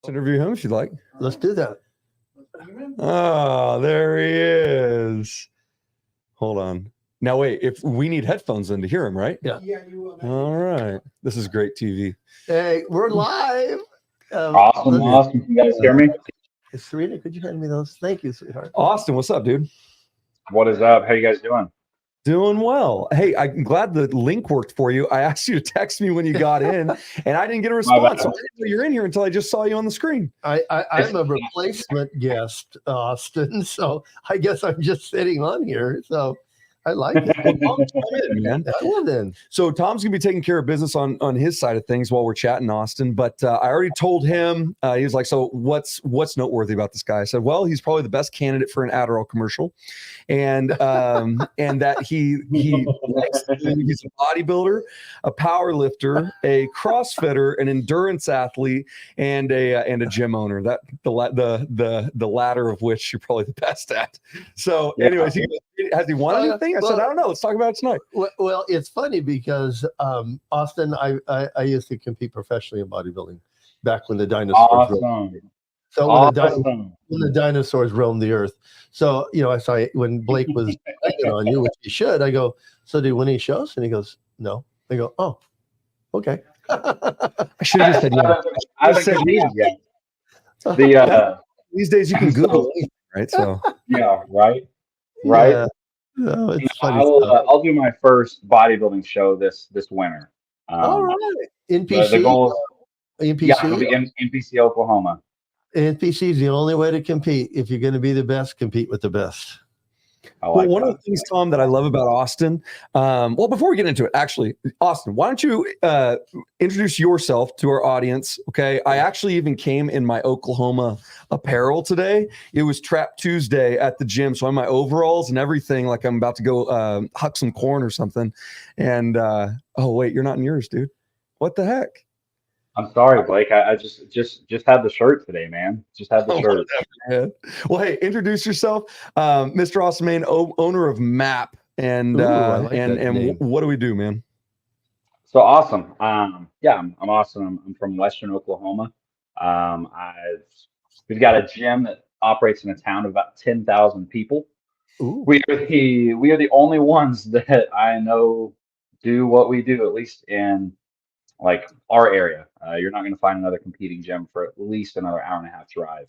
Interview him if you'd like. Let's do that. Oh, there he is. Hold on. Now, wait, if we need headphones then to hear him, right? Yeah. All right. This is great TV. Hey, we're live. Awesome. Can you guys hear me? Serena, could you hand me those? Thank you, sweetheart. Austin, what's up, dude? What is up? How you guys doing? Doing well. Hey, I'm glad the link worked for you. I asked you to text me when you got in, and I didn't get a response. So I didn't know you're in here until I just saw you on the screen. I'm a replacement guest, Austin, so I guess I'm just sitting on here. So I like it. Well, Tom's come in, man. Well, then. So Tom's gonna be taking care of business on his side of things while we're chatting, Austin. But I already told him. He was like, "So what's noteworthy about this guy?" I said, "Well, he's probably the best candidate for an Adderall commercial, and that he's a bodybuilder, a power lifter, a CrossFitter, an endurance athlete, and a gym owner. That the latter of which you're probably the best at." So, anyways, has he won anything? I said, "I don't know. Let's talk about it tonight." Well, it's funny because Austin, I used to compete professionally in bodybuilding back when the dinosaurs roamed. So when the dinosaurs roamed the earth. So, I saw when Blake was banging on you, which he should, I go, "So did you win any shows?" And he goes, "No." I go, "Oh, okay." I should have just said yeah. I haven't competed yet. These days you can Google anything, right? So yeah, right. Yeah. No, it's funny. I'll do my first bodybuilding show this winter. All right. NPC. The goal is, NPC. Yeah, it'll be in NPC, Oklahoma. NPC is the only way to compete. If you're going to be the best, compete with the best. Well, one of the things, Tom, that I love about Austin, well, before we get into it, actually, Austin, why don't you introduce yourself to our audience, okay? I actually even came in my Oklahoma apparel today. It was Trap Tuesday at the gym, so I'm in my overalls and everything, like I'm about to go huck some corn or something. And, oh, wait, you're not in yours, dude. What the heck? I'm sorry, Blake. I just had the shirt today, man. Just had the shirt. Whatever, well, hey, introduce yourself, Mr. Austin Main, owner of MAP, and what do we do, man? So awesome. Yeah, I'm Austin. I'm from Western Oklahoma. We've got a gym that operates in a town of about 10,000 people. Ooh. We are the only ones that I know do what we do, at least in like our area. You're not going to find another competing gym for at least another hour and a half drive.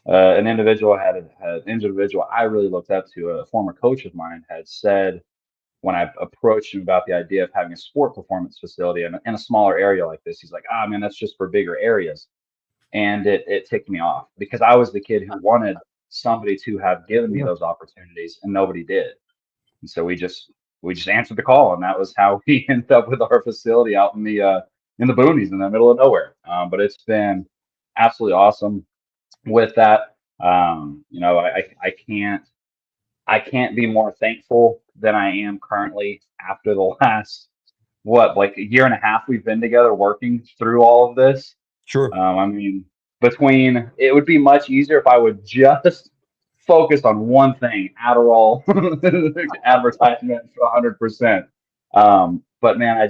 An individual I really looked up to, a former coach of mine, had said when I approached him about the idea of having a sport performance facility in a smaller area like this, he's like, man, that's just for bigger areas. And it ticked me off because I was the kid who wanted somebody to have given me those opportunities and nobody did. And so we just answered the call, and that was how we ended up with our facility out in the boonies in the middle of nowhere. But it's been absolutely awesome with that. I can't be more thankful than I am currently after the last like a year and a half we've been together working through all of this. Sure. I mean, it would be much easier if I would just focus on one thing, Adderall advertisement 100%. But man,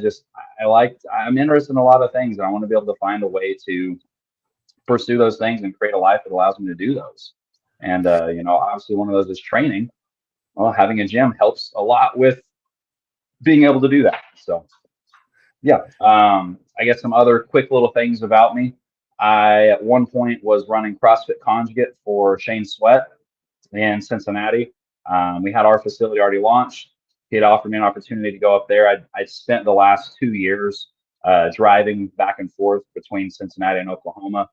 I'm interested in a lot of things, and I want to be able to find a way to pursue those things and create a life that allows me to do those. And obviously one of those is training. Well, having a gym helps a lot with being able to do that. So yeah, I guess some other quick little things about me. I at one point was running CrossFit Conjugate for Shane Sweat in Cincinnati. We had our facility already launched. He had offered me an opportunity to go up there. I spent the last 2 years driving back and forth between Cincinnati and Oklahoma.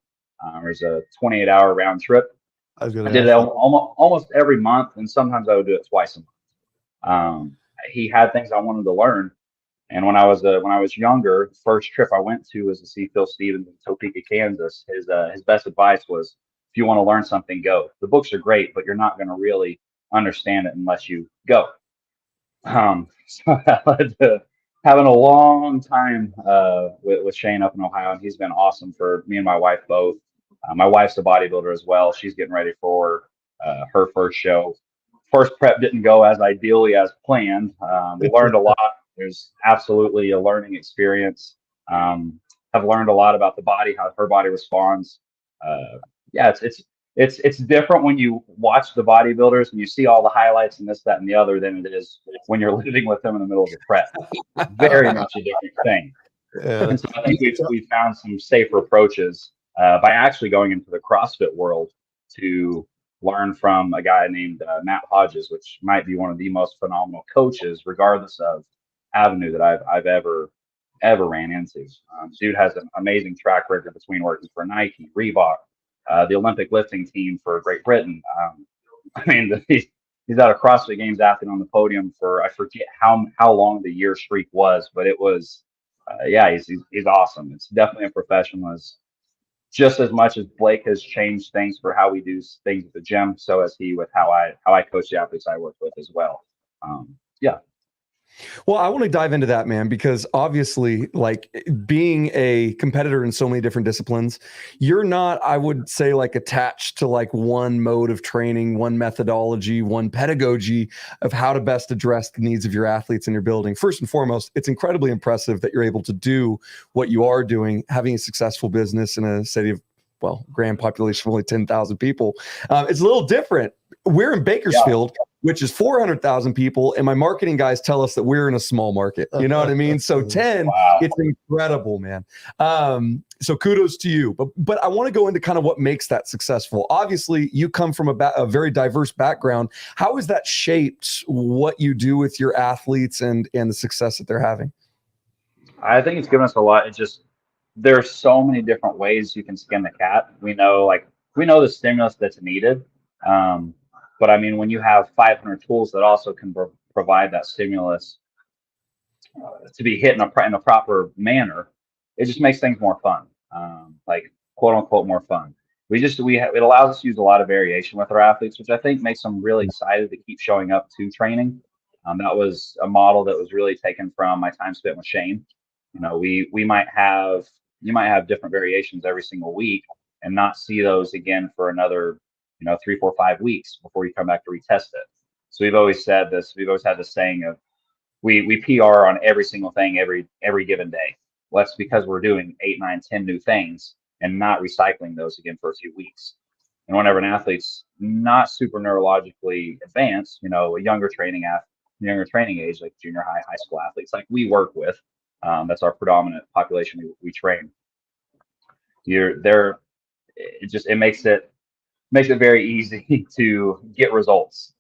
There's a 28-hour round trip. I did it almost every month, and sometimes I would do it twice a month. He had things I wanted to learn, and when I was younger, first trip I went to was to see Phil Stevens in Topeka, Kansas. His best advice was, if you want to learn something, go. The books are great, but you're not going to really understand it unless you go. So that led to having a long time with Shane up in Ohio, and he's been awesome for me and my wife both. My wife's a bodybuilder as well. She's getting ready for her first show. First prep didn't go as ideally as planned. We learned a lot. There's absolutely a learning experience. have learned a lot about the body, how her body responds. Yeah, it's different when you watch the bodybuilders and you see all the highlights and this, that, and the other than it is when you're living with them in the middle of the prep. Very much a different thing. Yeah. And so I think we've found some safer approaches by actually going into the CrossFit world to learn from a guy named Matt Hodges, which might be one of the most phenomenal coaches, regardless of avenue that I've ever ran into. Dude has an amazing track record between working for Nike, Reebok, the Olympic lifting team for Great Britain. I mean, he's at a CrossFit Games athlete on the podium for, I forget how long the year streak was, but it was, yeah, he's awesome. It's definitely a professional. As just as much as Blake has changed things for how we do things at the gym, so has he with how I coach the athletes I work with as well. Yeah. Well, I want to dive into that, man, because obviously, like, being a competitor in so many different disciplines, you're not, I would say, like, attached to like one mode of training, one methodology, one pedagogy of how to best address the needs of your athletes in your building. First and foremost, it's incredibly impressive that you're able to do what you are doing, having a successful business in a city of, well, grand population of only 10,000 people. It's a little different. We're in Bakersfield, which is 400,000 people, and my marketing guys tell us that we're in a small market. You know what I mean? So 10, Wow. It's incredible, man. So kudos to you. But I want to go into kind of what makes that successful. Obviously, you come from a very diverse background. How has that shaped what you do with your athletes and the success that they're having? I think it's given us a lot. It just, there's so many different ways you can skin the cat. We know the stimulus that's needed. But I mean, when you have 500 tools that also can provide that stimulus to be hit in a proper manner, it just makes things more fun. Like, quote unquote, more fun. It allows us to use a lot of variation with our athletes, which I think makes them really excited to keep showing up to training. That was a model that was really taken from my time spent with Shane. You know, you might have different variations every single week and not see those again for another, 3, 4, 5 weeks before you come back to retest it. So we've always said this. We've always had this saying of we PR on every single thing every given day. Well, that's because we're doing 8, 9, 10 new things and not recycling those again for a few weeks. And whenever an athlete's not super neurologically advanced, a younger training age, like junior high, high school athletes, like we work with, that's our predominant population we train. It makes it very easy to get results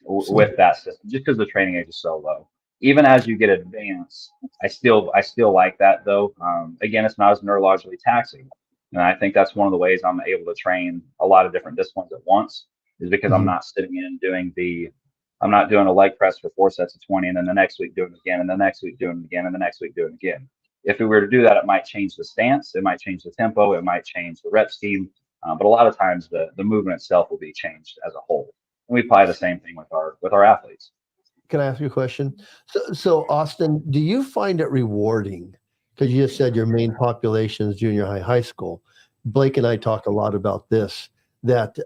with that system, just because the training age is so low. Even as you get advanced, I still like that though. Again, it's not as neurologically taxing, and I think that's one of the ways I'm able to train a lot of different disciplines at once, is because I'm not sitting in and I'm not doing a leg press for 4 sets of 20 and then the next week doing it again and the next week doing it again and the next week doing it again. If we were to do that, it might change the stance, it might change the tempo, it might change the rep scheme, but a lot of times the movement itself will be changed as a whole. And we apply the same thing with our athletes. Can I ask you a question? So Austin, do you find it rewarding? Because you just said your main population is junior high, high school. Blake and I talk a lot about this, that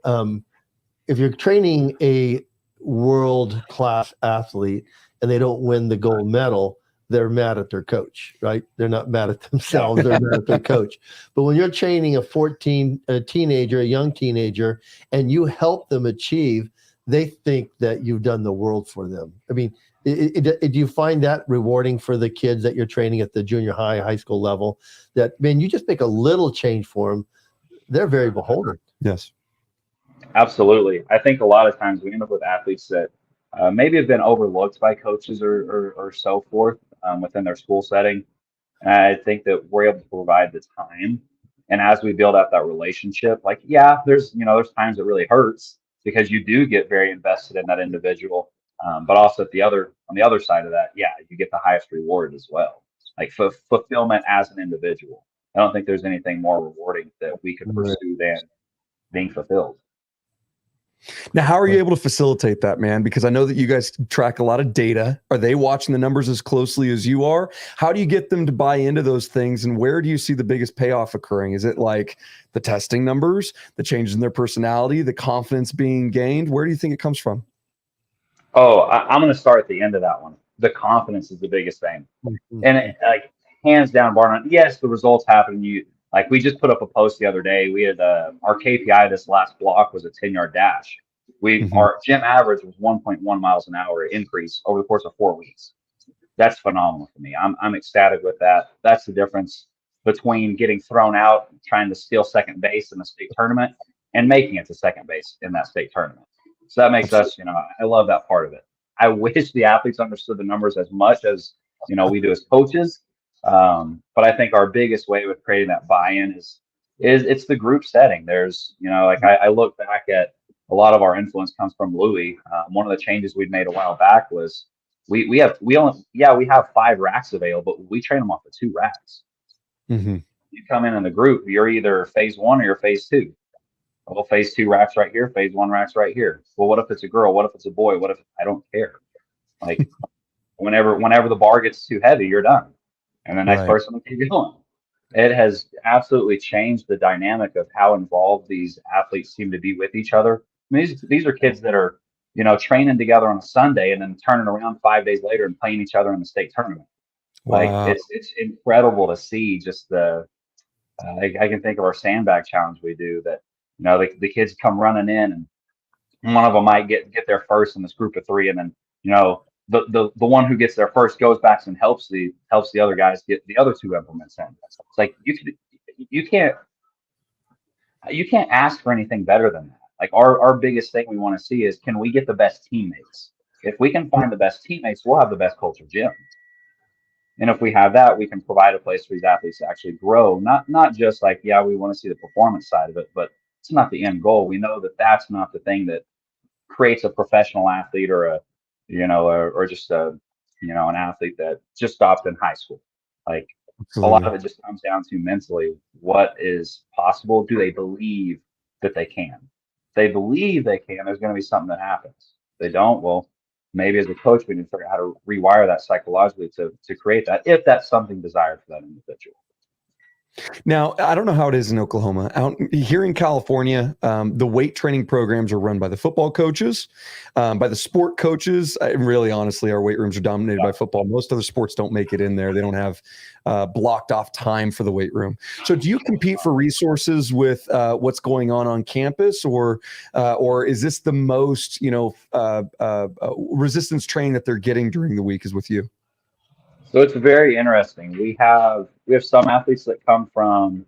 if you're training a world-class athlete and they don't win the gold medal, they're mad at their coach, right? They're not mad at themselves, they're mad at their coach. But when you're training a young teenager, and you help them achieve, they think that you've done the world for them. I mean, do you find that rewarding for the kids that you're training at the junior high, high school level, that, man, you just make a little change for them, they're very beholden? Yes. Absolutely. I think a lot of times we end up with athletes that maybe have been overlooked by coaches or so forth within their school setting. And I think that we're able to provide the time. And as we build out that relationship, like, yeah, there's times it really hurts because you do get very invested in that individual. But also on the other side of that, yeah, you get the highest reward as well. Like fulfillment as an individual. I don't think there's anything more rewarding that we could pursue than being fulfilled. Now, how are you able to facilitate that, man? Because I know that you guys track a lot of data. Are they watching the numbers as closely as you are? How do you get them to buy into those things? And where do you see the biggest payoff occurring? Is it like the testing numbers, the changes in their personality, the confidence being gained? Where do you think it comes from? Oh, I'm going to start at the end of that one. The confidence is the biggest thing. And hands down, bar none. Yes, the results happen. We just put up a post the other day. We had our KPI this last block was a 10-yard dash. Our gym average was 1.1 miles an hour increase over the course of 4 weeks. That's phenomenal for me. I'm ecstatic with that. That's the difference between getting thrown out, trying to steal second base in the state tournament, and making it to second base in that state tournament. So that makes us, I love that part of it. I wish the athletes understood the numbers as much as, we do as coaches. But I think our biggest way with creating that buy-in is it's the group setting. There's, I look back at a lot of our influence comes from Louis. One of the changes we'd made a while back was we have 5 racks available, but we train them off of 2 racks. Mm-hmm. You come in the group, you're either phase 1 or you're phase 2. Well, phase 2 racks right here, phase 1 racks right here. Well, what if it's a girl? What if it's a boy? What if I don't care? Like whenever the bar gets too heavy, you're done. And the next person will keep going. It has absolutely changed the dynamic of how involved these athletes seem to be with each other. I mean, these are kids that are, training together on a Sunday and then turning around 5 days later and playing each other in the state tournament. Wow. Like it's incredible to see just the. I can think of our sandbag challenge we do that. The kids come running in and one of them might get there first in this group of 3, and then the one who gets there first goes back and helps the other guys get the other 2 implements in. It's like you can't ask for anything better than that. Like our biggest thing we want to see is, can we get the best teammates? If we can find the best teammates, we'll have the best culture gym. And if we have that, we can provide a place for these athletes to actually grow. Not just like, we want to see the performance side of it, but it's not the end goal. We know that that's not the thing that creates a professional athlete or or just an athlete that just stopped in high school. Like Absolutely. A lot of it just comes down to mentally, what is possible? Do they believe that they can? If they believe they can, there's going to be something that happens. If they don't, well, maybe as a coach, we can figure out how to rewire that psychologically to create that, if that's something desired for that individual. Now, I don't know how it is in Oklahoma. Out here in California, the weight training programs are run by the football coaches, by the sport coaches. Really, honestly, our weight rooms are dominated by football. Most other sports don't make it in there. They don't have blocked off time for the weight room. So do you compete for resources with what's going on campus, or is this the most, resistance training that they're getting during the week is with you? So it's very interesting. We have some athletes that come from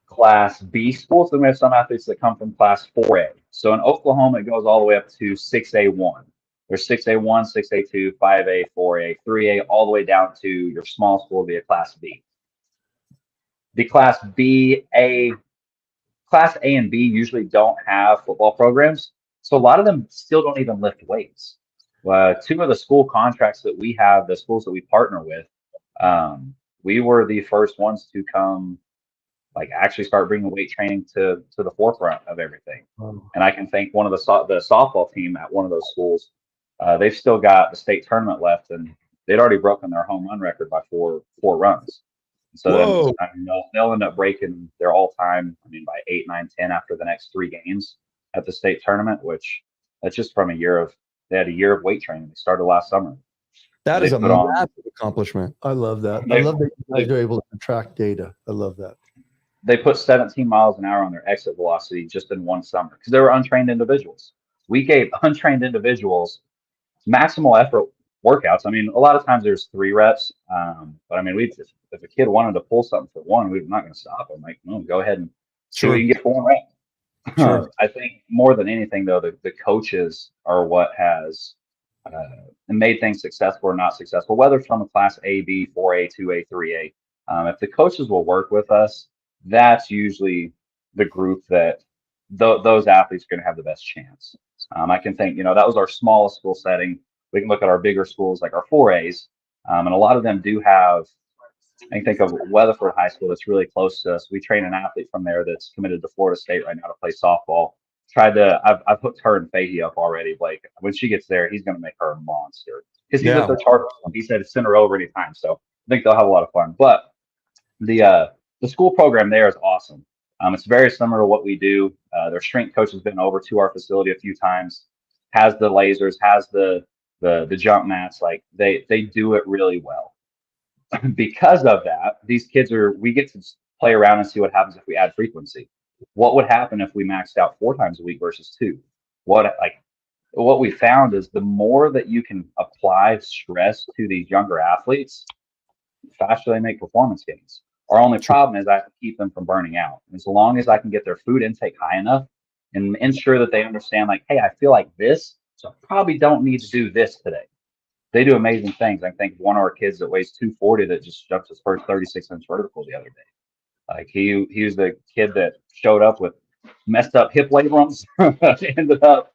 Class B schools, and we have some athletes that come from Class 4A. So in Oklahoma, it goes all the way up to 6A1. There's 6A1, 6A2, 5A, 4A, 3A, all the way down to your small school via Class B. The Class A and B usually don't have football programs, so a lot of them still don't even lift weights. 2 of the school contracts that we have, the schools that we partner with, we were the first ones to come, actually start bringing weight training to the forefront of everything. And I can thank one of the softball team at one of those schools. They've still got the state tournament left, and they'd already broken their home run record by four runs. So then, they'll end up breaking their all-time, by 8, 9, 10 after the next 3 games at the state tournament, which that's just from they had a year of weight training. They started last summer. That is a massive accomplishment. I love that. I love that you guys are able to track data. I love that. They put 17 miles an hour on their exit velocity just in one summer because they were untrained individuals. We gave untrained individuals maximal effort workouts. A lot of times there's 3 reps, but if a kid wanted to pull something for 1, we're not going to stop them. Like, no, go ahead and see what you can get for 1 rep. Sure. I think more than anything, though, the coaches are what has made things successful or not successful, whether it's from a Class A, B, 4A, 2A, 3A. If the coaches will work with us, that's usually the group that those athletes are going to have the best chance. I can think, that was our smallest school setting. We can look at our bigger schools like our 4As, and a lot of them do have. I can think of Weatherford High School that's really close to us. We train an athlete from there that's committed to Florida State right now to play softball. I've hooked her and Fahey up already. Like when she gets there, he's going to make her a monster because he's at their charter. He said send her over anytime. So I think they'll have a lot of fun. But the school program there is awesome. It's very similar to what we do. Their strength coach has been over to our facility a few times, has the lasers, has the jump mats. Like they do it really well. because of that, we get to play around and see what happens if we add frequency. What would happen if we maxed out 4 times a week versus 2? What we found is the more that you can apply stress to these younger athletes, the faster they make performance gains. Our only problem is I have to keep them from burning out. As long as I can get their food intake high enough and ensure that they understand, like, hey, I feel like this, so I probably don't need to do this today. They do amazing things. I think one of our kids that weighs 240 that just jumped his first 36-inch vertical the other day. Like he was the kid that showed up with messed up hip labrums, ended up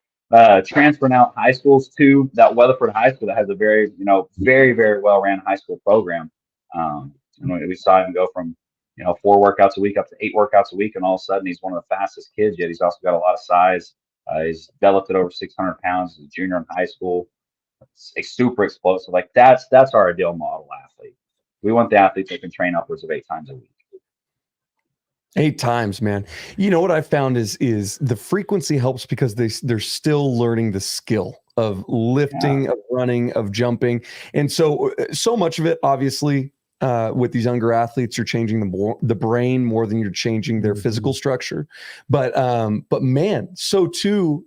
transferring out high schools to that Weatherford High School that has a very, very, very well ran high school program. And we saw him go from, 4 workouts a week up to 8 workouts a week. And all of a sudden he's one of the fastest kids, yet he's also got a lot of size. He's developed at over 600 pounds as a junior in high school. It's a super explosive. Like that's our ideal model athlete. We want the athlete that can train upwards of 8 times a week. 8 times, man. You know what I found is the frequency helps because they're still learning the skill of lifting, of running, of jumping. And so much of it, obviously, with these younger athletes, you're changing the brain more than you're changing their physical structure. But man, so too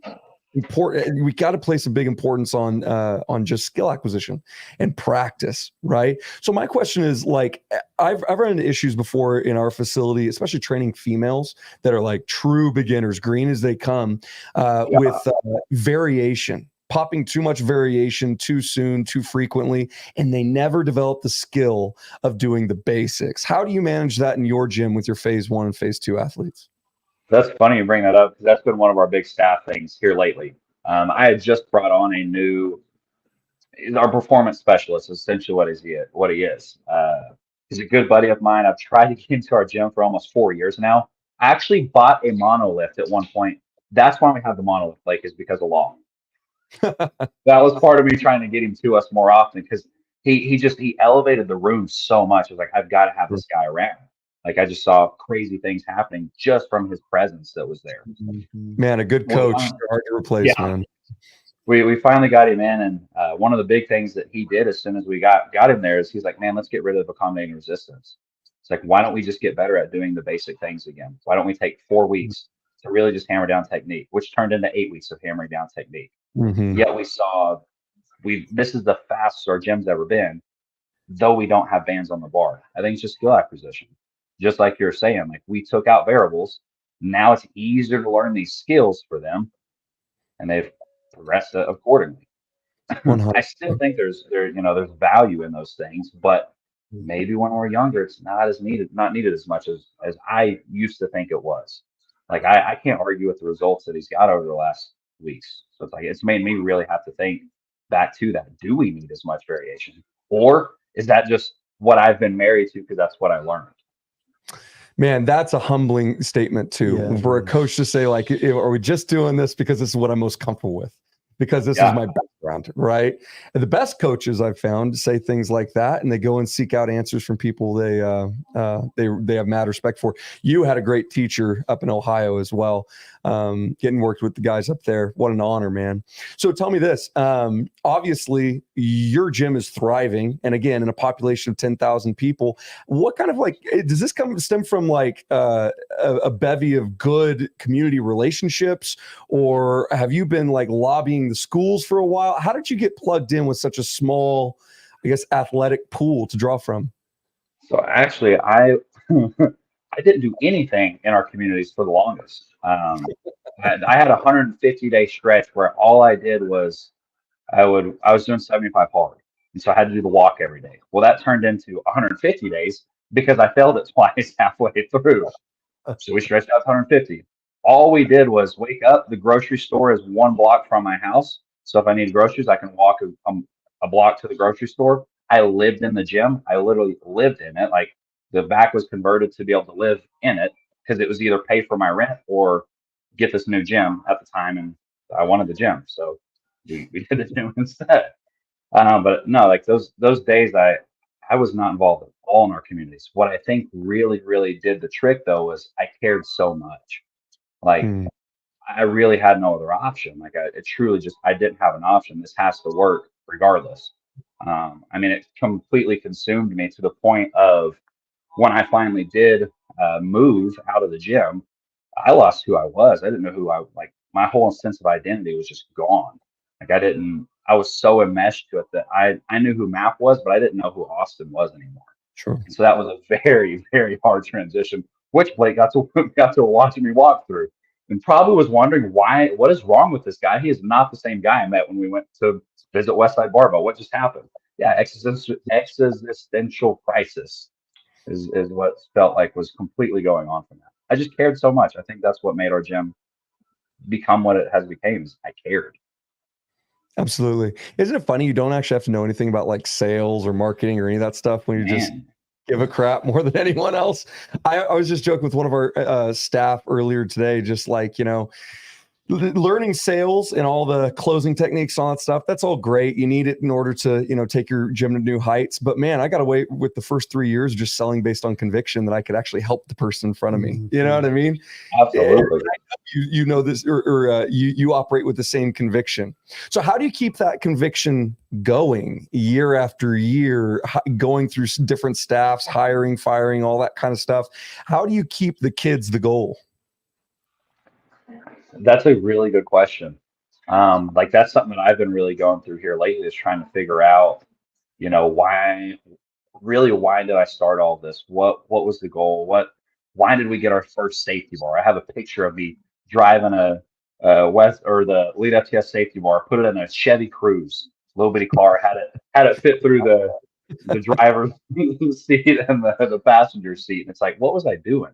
important. We got to place a big importance on just skill acquisition and practice, right? So my question is, like, I've run into issues before in our facility, especially training females that are like true beginners, green as they come, with variation. Popping too much variation too soon, too frequently, and they never develop the skill of doing the basics. How do you manage that in your gym with your phase 1 and phase 2 athletes? That's funny you bring that up because that's been one of our big staff things here lately. I had just brought on our performance specialist, essentially what he is. He's a good buddy of mine. I've tried to get into our gym for almost 4 years now. I actually bought a monolift at one point. That's why we have the monolift, like, is because of law. That was part of me trying to get him to us more often because he elevated the room so much. I was like, I've got to have this guy around. Like, I just saw crazy things happening just from his presence that was there. Man, a good coach, hard to replace, man. We finally got him in, and one of the big things that he did as soon as we got him there is he's like, man, let's get rid of accommodating resistance. It's like, why don't we just get better at doing the basic things again? Why don't we take 4 weeks to really just hammer down technique, which turned into 8 weeks of hammering down technique. Yet we saw this is the fastest our gym's ever been, though we don't have bands on the bar. I think it's just skill acquisition. Just like you're saying, like, we took out variables. Now it's easier to learn these skills for them, and they've progressed accordingly. I still think there's value in those things, but maybe when we're younger, it's not needed as much as I used to think it was. Like, I can't argue with the results that he's got over the last weeks. So it's like, it's made me really have to think back to that. Do we need as much variation? Or is that just what I've been married to because that's what I learned? Man, that's a humbling statement too, for a coach to say, like, are we just doing this because this is what I'm most comfortable with? Because this is my background, right? And the best coaches I've found say things like that, and they go and seek out answers from people they have mad respect for. You had a great teacher up in Ohio as well, getting worked with the guys up there. What an honor, man. So tell me this, obviously your gym is thriving, and again, in a population of 10,000 people, what kind of, like, does this stem from like a bevy of good community relationships, or have you been like lobbying the schools for a while? How did you get plugged in with such a small, I guess, athletic pool to draw from? So actually, I didn't do anything in our communities for the longest. I had a 150-day stretch where all I did was I was doing 75 hard, and so I had to do the walk every day. Well, that turned into 150 days because I failed it twice halfway through. So we stretched out to 150. All we did was wake up. The grocery store is 1 block from my house. So if I need groceries, I can walk a block to the grocery store. I lived in the gym. I literally lived in it. Like, the back was converted to be able to live in it because it was either pay for my rent or get this new gym at the time. And I wanted the gym. So we did the gym instead. But no, like those days, I was not involved at all in our communities. What I think really, really did the trick, though, was I cared so much. Like, I really had no other option. Like, it truly just, I didn't have an option. This has to work regardless. I mean, it completely consumed me to the point of when I finally did move out of the gym, I lost who I was. I didn't know who I like. My whole sense of identity was just gone. Like I was so enmeshed to it that I knew who Map was, but I didn't know who Austin was anymore. Sure. And so that was a very, very hard transition, which Blake got to got to watch me walk through, and probably was wondering what is wrong with this guy. He is not the same guy I met when we went to visit Westside Barbell. What just happened? Yeah, existential crisis is what felt like was completely going on from that. I just cared so much. I think that's what made our gym become what it has become. Is I cared. Absolutely. Isn't it funny? You don't actually have to know anything about like sales or marketing or any of that stuff when you just give a crap more than anyone else. I was just joking with one of our staff earlier today, just like, learning sales and all the closing techniques, all that stuff, that's all great. You need it in order to, take your gym to new heights. But man, I got away with the first 3 years just selling based on conviction that I could actually help the person in front of me. You know what I mean? Absolutely. You know this, or you operate with the same conviction. So how do you keep that conviction going year after year, going through different staffs, hiring, firing, all that kind of stuff? How do you keep the kids the goal? That's a really good question. Like that's something that I've been really going through here lately is trying to figure out, why did I start all this? What was the goal? Why did we get our first safety bar? I have a picture of me driving a West or the Elite FTS safety bar, put it in a Chevy Cruze, little bitty car, had it fit through the driver's seat and the passenger seat. And it's like, what was I doing?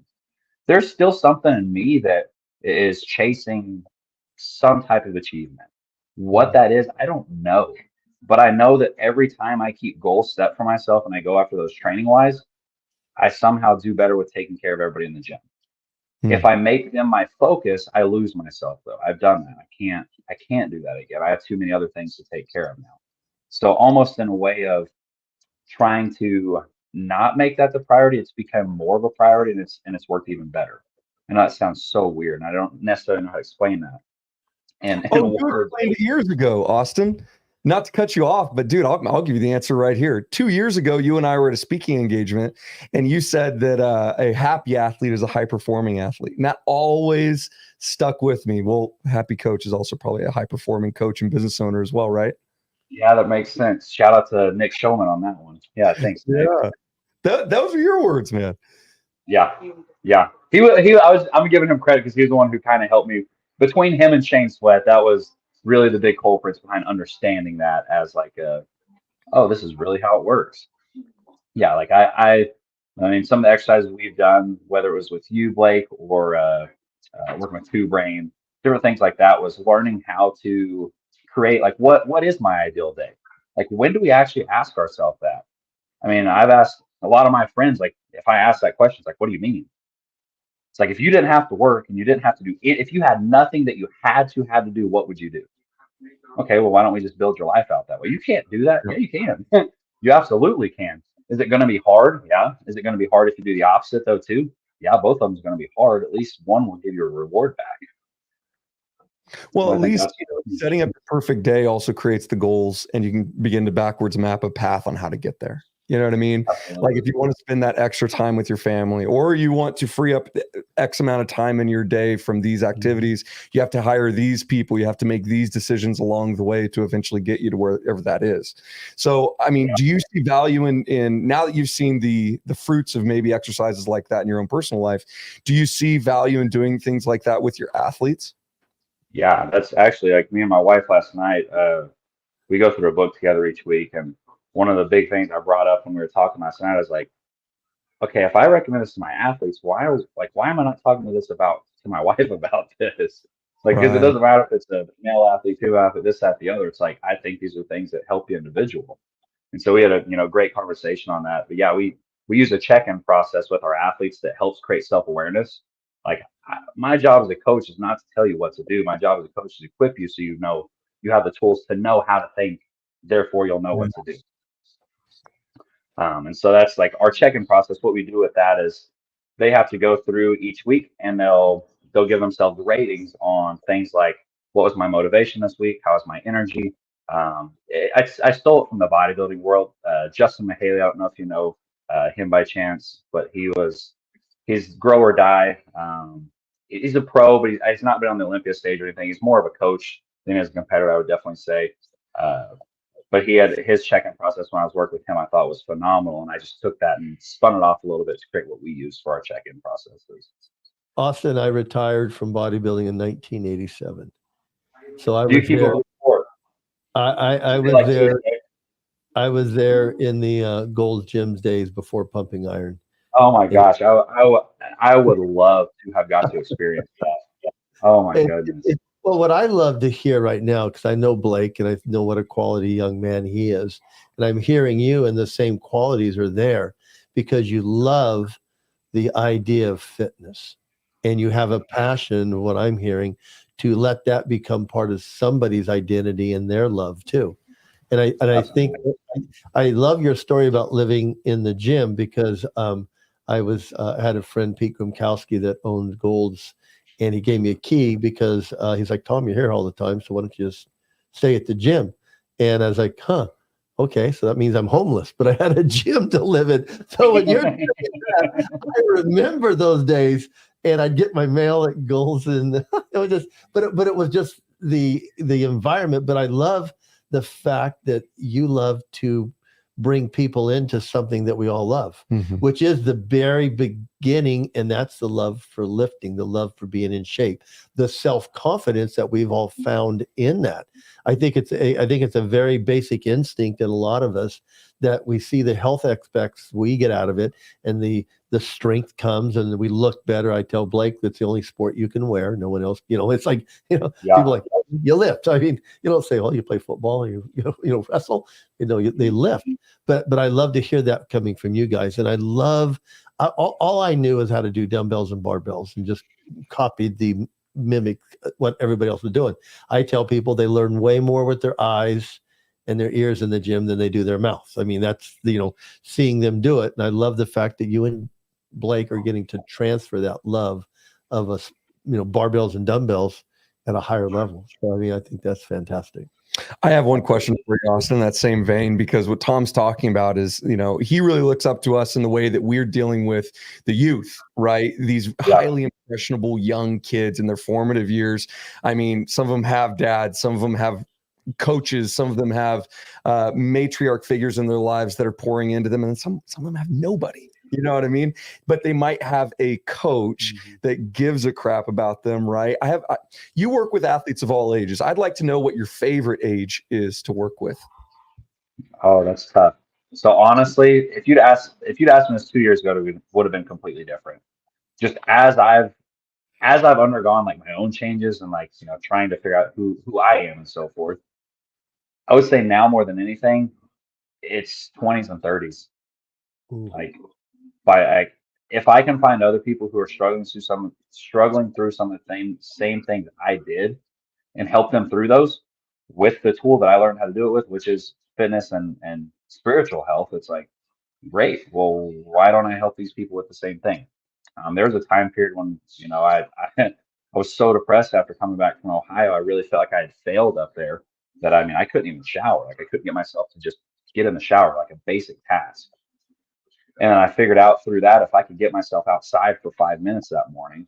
There's still something in me that is chasing some type of achievement. What that is, I don't know. But I know that every time I keep goals set for myself and I go after those training wise, I somehow do better with taking care of everybody in the gym. If I make them my focus, I lose myself though. I've done that. I can't do that again. I have too many other things to take care of now. So almost in a way of trying to not make that the priority, it's become more of a priority and it's worked even better. And that sounds so weird. And I don't necessarily know how to explain that. And you explained it years ago, Austin. Not to cut you off, but dude, I'll give you the answer right here. 2 years ago, you and I were at a speaking engagement, and you said that a happy athlete is a high-performing athlete. And that always stuck with me. Well, happy coach is also probably a high-performing coach and business owner as well, right? Yeah, that makes sense. Shout out to Nick Shulman on that one. Yeah, thanks, Nick. Yeah, those are your words, man. Yeah. I'm giving him credit because he was the one who kind of helped me. Between him and Shane Sweat, that was really the big culprits behind understanding that as like this is really how it works. Yeah, like I mean, some of the exercises we've done, whether it was with you, Blake, or working with Two Brain, different things like that, was learning how to create like what is my ideal day? Like when do we actually ask ourselves that? I mean, I've asked a lot of my friends, like if I ask that question, it's like, what do you mean? It's like if you didn't have to work and you didn't have to do it, if you had nothing that you had to do, what would you do? Okay, well, why don't we just build your life out that way? You can't do that. Yeah, you can. You absolutely can. Is it going to be hard? Yeah. Is it going to be hard if you do the opposite though too? Yeah, both of them is going to be hard. At least one will give you a reward back. Well, at least setting up the perfect day also creates the goals, and you can begin to backwards map a path on how to get there. You know what I mean? Absolutely. Like if you want to spend that extra time with your family, or you want to free up X amount of time in your day from these activities, you have to hire these people. You have to make these decisions along the way to eventually get you to wherever that is. So, I mean, do you see value in now that you've seen the fruits of maybe exercises like that in your own personal life, do you see value in doing things like that with your athletes? Yeah, that's actually like me and my wife last night. We go through a book together each week, and one of the big things I brought up when we were talking last night is like, okay, if I recommend this to my athletes, why am I not talking to my wife about this? Like, because it doesn't matter if it's a male athlete, female athlete, this, that, the other. It's like I think these are things that help the individual. And so we had a great conversation on that. But yeah, we use a check-in process with our athletes that helps create self-awareness. Like my job as a coach is not to tell you what to do. My job as a coach is to equip you so you have the tools to know how to think. Therefore, you'll know what to do. And so that's like our check-in process. What we do with that is they have to go through each week and they'll give themselves ratings on things like what was my motivation this week? How was my energy? I stole it from the bodybuilding world. Justin Mahaley, I don't know if you know him by chance, but he's grow or die. He's a pro, but he's not been on the Olympia stage or anything. He's more of a coach than as a competitor, I would definitely say. But he had his check-in process when I was working with him, I thought was phenomenal. And I just took that and spun it off a little bit to create what we use for our check-in processes. Austin, I retired from bodybuilding in 1987. So I Do you was keep there. it before? I was Like there. Tuesday? I was there in the Gold's Gym's days before pumping iron. Oh my gosh, I would love to have got to experience that. Oh my goodness. Well, what I love to hear right now, because I know Blake and I know what a quality young man he is, and I'm hearing you and the same qualities are there because you love the idea of fitness and you have a passion, what I'm hearing, to let that become part of somebody's identity and their love too. And I think I love your story about living in the gym because I had a friend, Pete Grumkowski, that owned Gold's, and he gave me a key because he's like, Tom, you're here all the time, so why don't you just stay at the gym? And I was like, okay, so that means I'm homeless, but I had a gym to live in. So when you're doing that, I remember those days, and I'd get my mail at Gold's, and it was just, but it was just the environment. But I love the fact that you love to bring people into something that we all love, which is the very beginning. And that's the love for lifting, the love for being in shape, the self-confidence that we've all found in that. I think it's a very basic instinct in a lot of us that we see the health aspects we get out of it, and the strength comes and we look better. I tell Blake that's the only sport you can wear. No one else, it's like, people like, you lift. I mean, you don't say, well, you play football, you wrestle, they lift. But I love to hear that coming from you guys. And I love, all I knew is how to do dumbbells and barbells and just copied mimic what everybody else was doing. I tell people they learn way more with their eyes and their ears in the gym than they do their mouths. I mean, that's, seeing them do it. And I love the fact that you and Blake are getting to transfer that love of us, barbells and dumbbells at a higher level. So, I mean, I think that's fantastic. I have one question for you, Austin, in that same vein, because what Tom's talking about is, he really looks up to us in the way that we're dealing with the youth, right? These highly impressionable young kids in their formative years. I mean, some of them have dads, some of them have coaches, some of them have matriarch figures in their lives that are pouring into them, and some of them have nobody. You know what I mean? But they might have a coach that gives a crap about them, right? You work with athletes of all ages. I'd like to know what your favorite age is to work with. Oh, that's tough. So honestly, if you'd asked me this 2 years ago, it would have been completely different. Just as I've undergone like my own changes and like, trying to figure out who I am and so forth, I would say now more than anything, it's 20s and 30s. Like, if I can find other people who are struggling through some of the same things I did and help them through those with the tool that I learned how to do it with, which is fitness and spiritual health, it's like, great. Well, why don't I help these people with the same thing? There was a time period when, I was so depressed after coming back from Ohio. I really felt like I had failed up there that, I couldn't even shower. Like I couldn't get myself to just get in the shower, like a basic task. And I figured out through that, if I could get myself outside for 5 minutes that morning,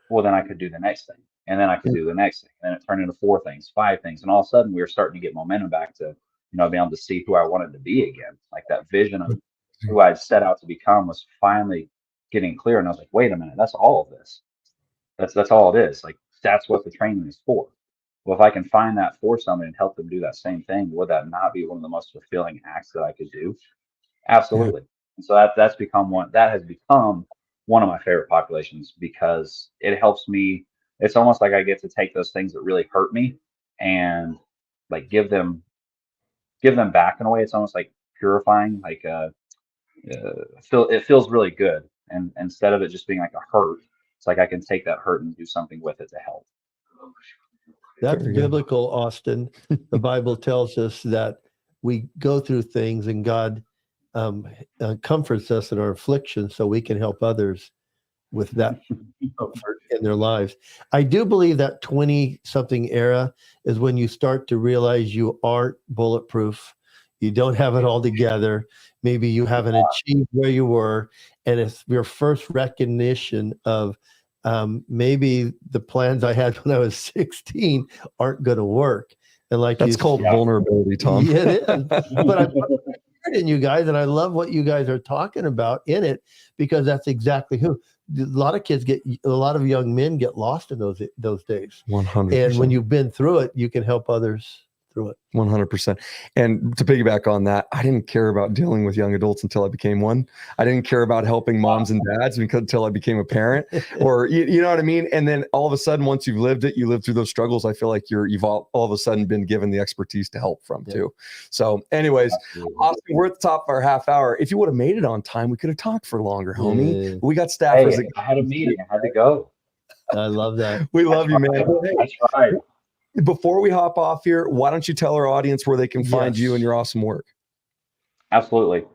well, then I could do the next thing. And then I could do the next thing. And it turned into 4 things, 5 things. And all of a sudden we were starting to get momentum back to, being able to see who I wanted to be again. Like that vision of who I'd set out to become was finally getting clear. And I was like, wait a minute, that's all of this. That's all it is. Like, that's what the training is for. Well, if I can find that for somebody and help them do that same thing, would that not be one of the most fulfilling acts that I could do? Absolutely. And so that has become one of my favorite populations because it helps me. It's almost like I get to take those things that really hurt me and like give them back in a way. It's almost like purifying, like it feels really good. And instead of it just being like a hurt, it's like I can take that hurt and do something with it to help. That's biblical, Austin. The Bible tells us that we go through things and God comforts us in our affliction so we can help others with that comfort in their lives. I do believe that 20-something era is when you start to realize you aren't bulletproof. You don't have it all together. Maybe you haven't achieved where you were. And it's your first recognition of maybe the plans I had when I was 16 aren't going to work. And like that's called vulnerability, Tom. Yeah, it is. But I'm in you guys, and I love what you guys are talking about in it, because that's exactly who a lot of young men get lost in those days. 100%. And when you've been through it, you can help others through it. 100%. And to piggyback on that, I didn't care about dealing with young adults until I became one. I didn't care about helping moms and dads until I became a parent, or you know what I mean? And then all of a sudden, once you've lived it, you live through those struggles. I feel like you've all of a sudden been given the expertise to help from too. So anyways, Austin, we're at the top of our half hour. If you would have made it on time, we could have talked for longer, homie. Yeah. We got staffers. I had a meeting. I had to go. I love that. We love you, man. I tried. Before we hop off here, why don't you tell our audience where they can find you and your awesome work? Absolutely.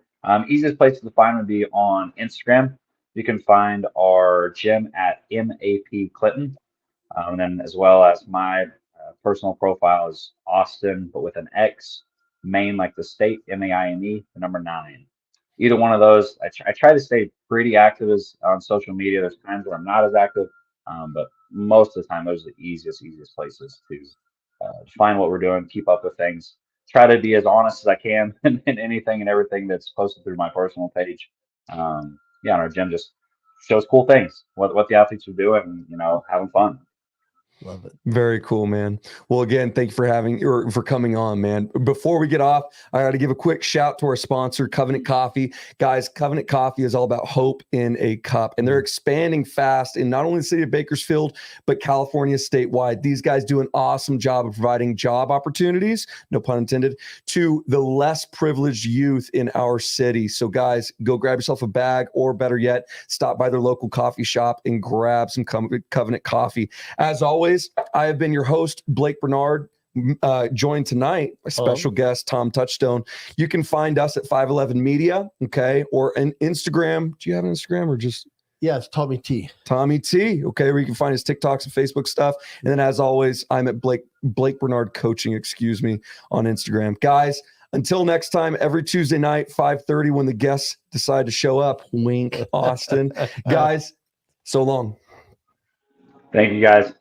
Easiest place to find would be on Instagram. You can find our gym at MAP Clinton. And then as well as my personal profile is Austin, but with an X, Maine like the state, MAINE, the number 9. Either one of those. I try to stay pretty active on social media. There's times where I'm not as active, but most of the time, those are the easiest places to find what we're doing, keep up with things, try to be as honest as I can in anything and everything that's posted through my personal page. And our gym just shows cool things, what the athletes are doing, having fun. Love it. Very cool, man. Well, again, thank you for coming on, man. Before we get off, I got to give a quick shout to our sponsor, Covenant Coffee. Guys, Covenant Coffee is all about hope in a cup, and they're expanding fast in not only the city of Bakersfield, but California statewide. These guys do an awesome job of providing job opportunities, no pun intended, to the less privileged youth in our city. So guys, go grab yourself a bag, or better yet, stop by their local coffee shop and grab some Covenant Coffee. As always, I have been your host, Blake Bernard, joined tonight by special guest, Tom Touchstone. You can find us at 511 Media, okay, or an Instagram. Do you have an Instagram or just? Yes, Tommy T. Tommy T, okay, where you can find his TikToks and Facebook stuff. And then as always, I'm at Blake Bernard Coaching, on Instagram. Guys, until next time, every Tuesday night, 5:30, when the guests decide to show up, wink, Austin. Guys, so long. Thank you, guys.